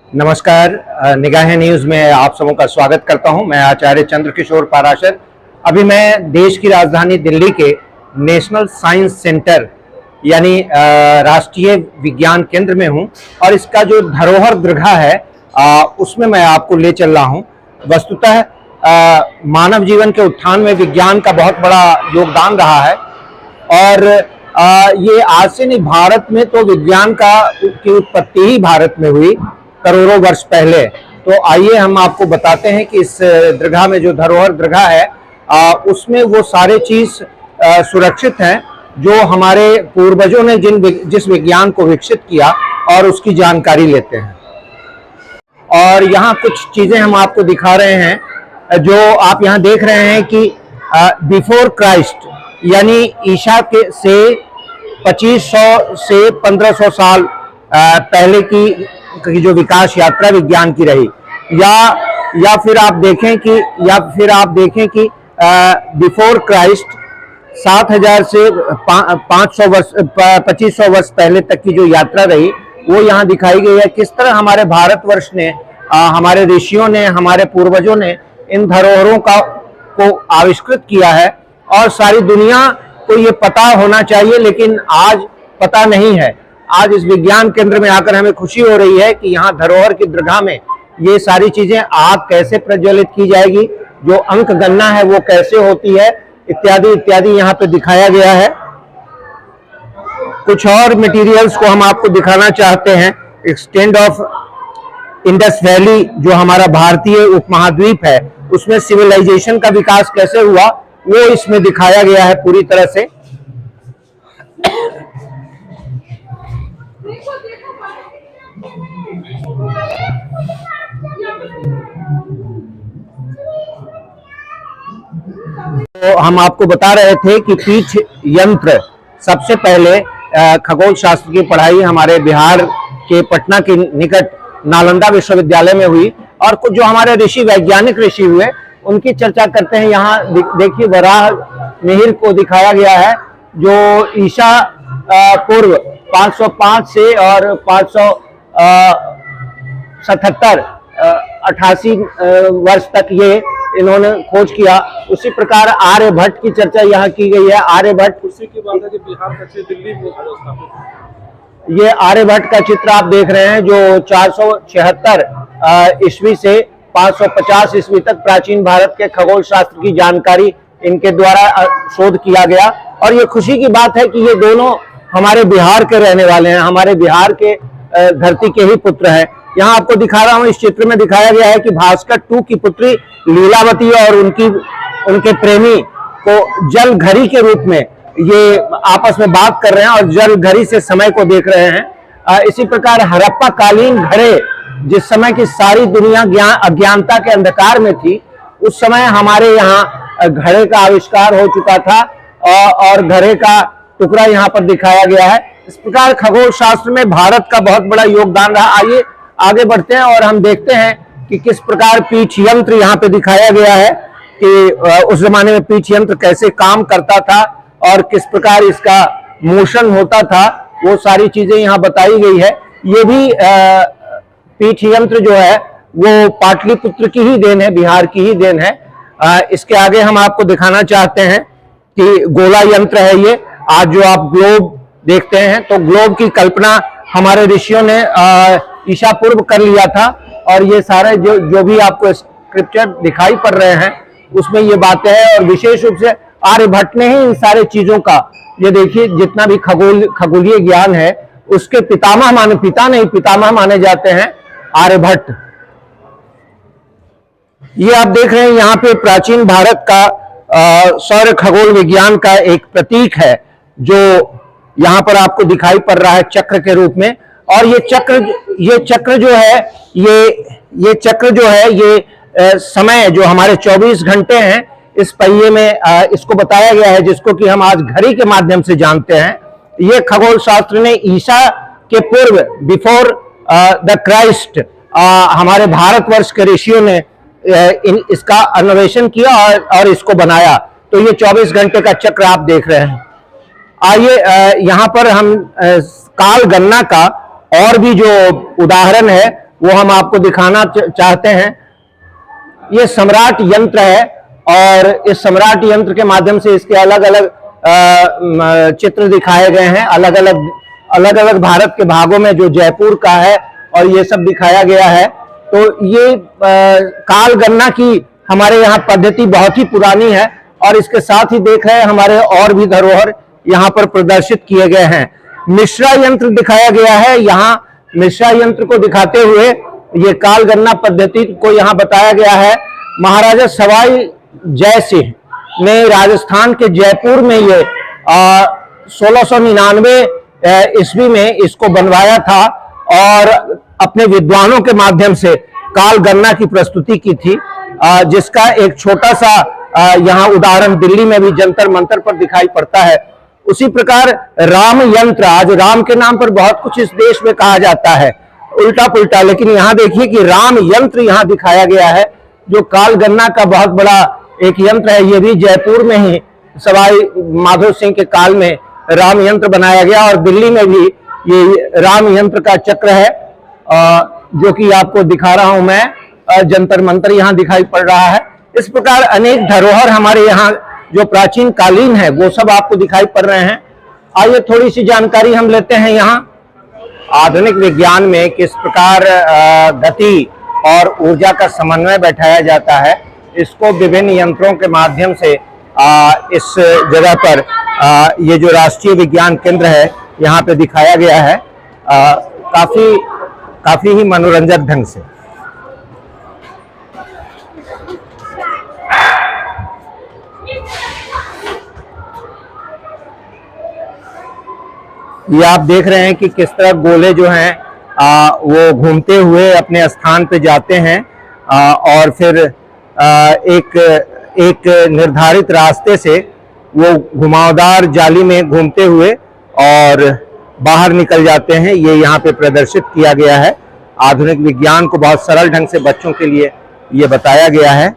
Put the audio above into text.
नमस्कार। निगाहें न्यूज में आप सबों का स्वागत करता हूं। मैं आचार्य चंद्रकिशोर पाराशर। अभी मैं देश की राजधानी दिल्ली के नेशनल साइंस सेंटर यानी राष्ट्रीय विज्ञान केंद्र में हूं और इसका जो धरोहर दीर्घा है उसमें मैं आपको ले चल रहा हूं। वस्तुतः मानव जीवन के उत्थान में विज्ञान का बहुत बड़ा योगदान रहा है और ये आज से नहीं, भारत में तो विज्ञान की उत्पत्ति ही भारत में हुई करोड़ों वर्ष पहले। तो आइए हम आपको बताते हैं कि इस दीर्घा में जो धरोहर दीर्घा है उसमें वो सारे चीज सुरक्षित हैं जो हमारे पूर्वजों ने जिस विज्ञान को विकसित किया और उसकी जानकारी लेते हैं। और यहाँ कुछ चीजें हम आपको दिखा रहे हैं जो आप यहाँ देख रहे हैं कि बिफोर क्राइस्ट यानी ईसा के से 2500 से 1500 साल पहले की जो विकास यात्रा विज्ञान की रही, या फिर आप देखें कि बिफोर क्राइस्ट 7000 से 2500 वर्ष पहले तक की जो यात्रा रही वो यहाँ दिखाई गई है। किस तरह हमारे भारतवर्ष ने, हमारे ऋषियों ने, हमारे पूर्वजों ने इन धरोहरों को आविष्कृत किया है और सारी दुनिया को ये पता होना चाहिए, लेकिन आज पता नहीं है। आज इस विज्ञान केंद्र में आकर हमें खुशी हो रही है कि यहाँ धरोहर की दीर्घा में ये सारी चीजें, आग कैसे प्रज्वलित की जाएगी, जो अंक गणना है वो कैसे होती है, इत्यादि इत्यादि यहाँ पे दिखाया गया है। कुछ और मटेरियल्स को हम आपको दिखाना चाहते हैं। एक्सटेंड ऑफ इंडस वैली जो हमारा भारतीय उपमहाद्वीप है उसमें सिविलाइजेशन का विकास कैसे हुआ वो इसमें दिखाया गया है पूरी तरह से। तो हम आपको बता रहे थे कि पीठ यंत्र सबसे पहले खगोल शास्त्र की पढ़ाई हमारे बिहार के पटना के निकट नालंदा विश्वविद्यालय में हुई और कुछ जो हमारे वैज्ञानिक ऋषि हुए उनकी चर्चा करते हैं। यहाँ देखिए वराह मिहिर को दिखाया गया है जो ईसा पूर्व 505 से और 88 वर्ष तक ये इन्होंने खोज किया। उसी प्रकार आर्यभट्ट की चर्चा यहाँ की गई है। आर्यभट्ट, उसी की बात है कि बिहार पश्चिम दिल्ली में ये आर्यभट्ट का चित्र आप देख रहे हैं जो 476 ईस्वी से 550 ईस्वी तक प्राचीन भारत के खगोल शास्त्र की जानकारी इनके द्वारा शोध किया गया। और ये खुशी की बात है कि ये दोनों हमारे बिहार के रहने वाले हैं, हमारे बिहार के धरती के ही पुत्र हैं। यहाँ आपको दिखा रहा हूँ, इस चित्र में दिखाया गया है कि भास्कर 2 की पुत्री लीलावती और उनके प्रेमी को जल घड़ी के रूप में ये आपस में बात कर रहे हैं और जल घड़ी से समय को देख रहे हैं। इसी प्रकार हड़प्पा कालीन घड़े, जिस समय की सारी दुनिया अज्ञानता के अंधकार में थी, उस समय हमारे यहाँ घड़े का आविष्कार हो चुका था और घड़े का टुकड़ा यहाँ पर दिखाया गया है। इस प्रकार खगोल शास्त्र में भारत का बहुत बड़ा योगदान रहा। आइए आगे बढ़ते हैं और हम देखते हैं कि किस प्रकार पीठ यंत्र यहाँ पे दिखाया गया है कि उस जमाने में पीठ यंत्र कैसे काम करता था और किस प्रकार इसका मोशन होता था, वो सारी चीजें यहाँ बताई गई है। ये भी पीठ यंत्र जो है वो पाटलिपुत्र की ही देन है, बिहार की ही देन है। इसके आगे हम आपको दिखाना चाहते हैं कि गोला यंत्र है ये। आज जो आप ग्लोब देखते हैं तो ग्लोब की कल्पना हमारे ऋषियों ने ईसा पूर्व कर लिया था और ये सारे जो भी आपको स्क्रिप्चर दिखाई पड़ रहे हैं उसमें ये बातें हैं। और विशेष रूप से आर्यभट्ट ने ही इन सारे चीजों का, ये देखिए जितना भी खगोलीय ज्ञान है उसके पितामह माने जाते हैं आर्यभट्ट। ये आप देख रहे हैं यहाँ पे प्राचीन भारत का सौर खगोल विज्ञान का एक प्रतीक है जो यहाँ पर आपको दिखाई पड़ रहा है चक्र के रूप में। और ये चक्र जो है ये समय जो हमारे 24 घंटे हैं इस पहिए में इसको बताया गया है, जिसको कि हम आज घड़ी के माध्यम से जानते हैं। ये खगोल शास्त्र ने ईसा के पूर्व, बिफोर द क्राइस्ट, हमारे भारतवर्ष के ऋषियों ने इसका अन्वेषण किया और इसको बनाया। तो ये 24 घंटे का चक्र आप देख रहे हैं। आइए यहाँ पर हम काल गणना का और भी जो उदाहरण है वो हम आपको दिखाना चाहते हैं। ये सम्राट यंत्र है और इस सम्राट यंत्र के माध्यम से इसके अलग अलग चित्र दिखाए गए हैं, अलग अलग भारत के भागों में, जो जयपुर का है, और ये सब दिखाया गया है। तो ये काल गणना की हमारे यहाँ पद्धति बहुत ही पुरानी है और इसके साथ ही देख रहे हैं हमारे और भी धरोहर यहाँ पर प्रदर्शित किए गए हैं। मिश्रा यंत्र दिखाया गया है। यहाँ मिश्रा यंत्र को दिखाते हुए ये काल गणना पद्धति को यहाँ बताया गया है। महाराजा सवाई जय सिंह ने राजस्थान के जयपुर में ये 1699 ईस्वी में इसको बनवाया था और अपने विद्वानों के माध्यम से काल गणना की प्रस्तुति की थी, जिसका एक छोटा सा यहाँ उदाहरण दिल्ली में भी जंतर मंतर पर दिखाई पड़ता है। उसी प्रकार राम यंत्र, आज राम के नाम पर बहुत कुछ इस देश में कहा जाता है उल्टा पुल्टा, लेकिन यहाँ देखिए कि राम यंत्र यहाँ दिखाया गया है, जो काल गणना का बहुत बड़ा एक यंत्र है। ये भी जयपुर में ही सवाई माधो सिंह के काल में राम यंत्र बनाया गया और दिल्ली में भी ये राम यंत्र का चक्र है, जो कि आपको दिखा रहा हूं मैं, जंतर मंतर यहाँ दिखाई पड़ रहा है। इस प्रकार अनेक धरोहर हमारे यहाँ जो प्राचीन कालीन है वो सब आपको दिखाई पड़ रहे हैं। आइए थोड़ी सी जानकारी हम लेते हैं यहाँ आधुनिक विज्ञान में किस प्रकार गति और ऊर्जा का समन्वय बैठाया जाता है। इसको विभिन्न यंत्रों के माध्यम से इस जगह पर ये जो राष्ट्रीय विज्ञान केंद्र है यहाँ पे दिखाया गया है, काफी ही मनोरंजक ढंग से। ये आप देख रहे हैं कि किस तरह गोले जो हैं वो घूमते हुए अपने स्थान पे जाते हैं और फिर एक निर्धारित रास्ते से वो घुमावदार जाली में घूमते हुए और बाहर निकल जाते हैं। ये यहाँ पे प्रदर्शित किया गया है। आधुनिक विज्ञान को बहुत सरल ढंग से बच्चों के लिए ये बताया गया है।